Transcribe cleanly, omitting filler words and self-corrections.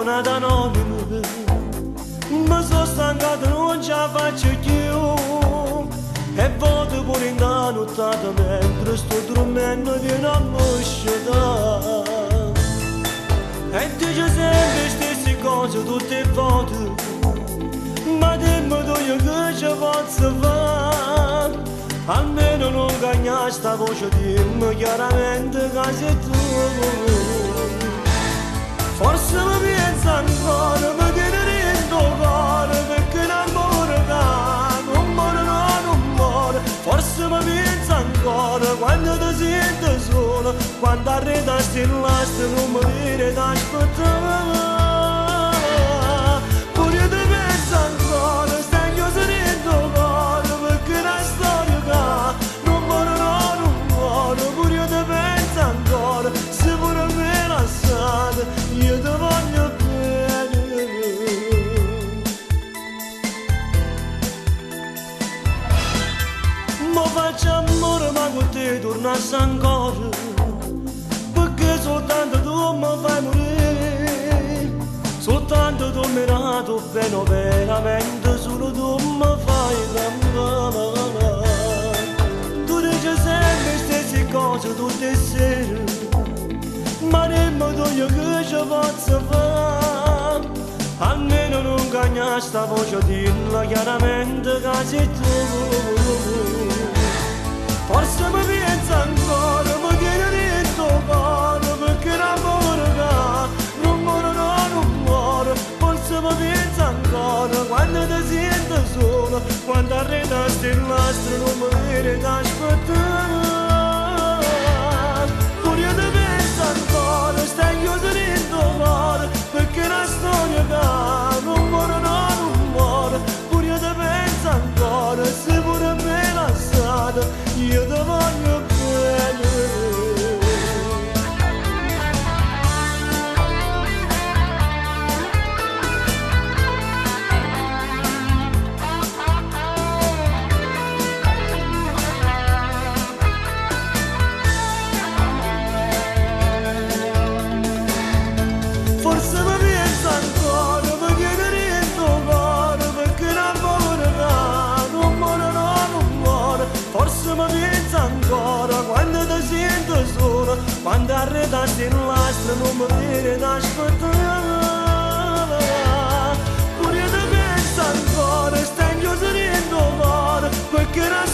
telefonata anonima, mi sono stancato, non ce la faccio più. E voto pure in da nottata mentre sto dormendo viene a mosciata. E dice sempre le stesse cose tutte le volte, ma dimmi tu io che ci posso fare. Almeno non cagna sta voce, dimmi chiaramente che sei tu. Forse mi pensa ancora, mi tiene dentro cuore, perché l'amore che non muore, no, non muore. Forse mi pensa ancora, quando ti sento solo, quando arreda stillaste non mi viene da aspettare. Pure io ti penso ancora, stai chiuso dentro cuore, perché la storia che non muore, no, non muore. Pure io ti penso ancora, se pure me la sate, io ti voglio bene. Ma faccio amore ma con te tornassi ancora, perché soltanto tu mi fai morire. Soltanto tu mi hai dato bene veramente, solo tu mi fai camminare. Tu dici sempre le stesse cose tutte le sere, ma dimmi tu io che ci posso fare. Almeno non cagna sta voce, dilla chiaramente che sei tu. Forse mi pensa ancora, mi tiene dentro cuore, perché l'amore che non muore, no, non muore. Forse mi pensa ancora, quando ti sento solo, quando arreda stillaste non mi viene da aspettare. Pure io ti penso ancora, stai chiuso dentro cuore, perché la storia che non muore, no, non muore. Pure io ti penso ancora, se pure me la sate, io ti voglio bene. Forse mi pensa ancora, mi tiene dentro cuore, perché l'amore che non muore, no, non muore. Forse mi pensa ancora, quando ti sento solo, quando arredasti in lastra non mi viene da aspettare. Pure io ti penso ancora, stai chiuso dentro cuore, perché la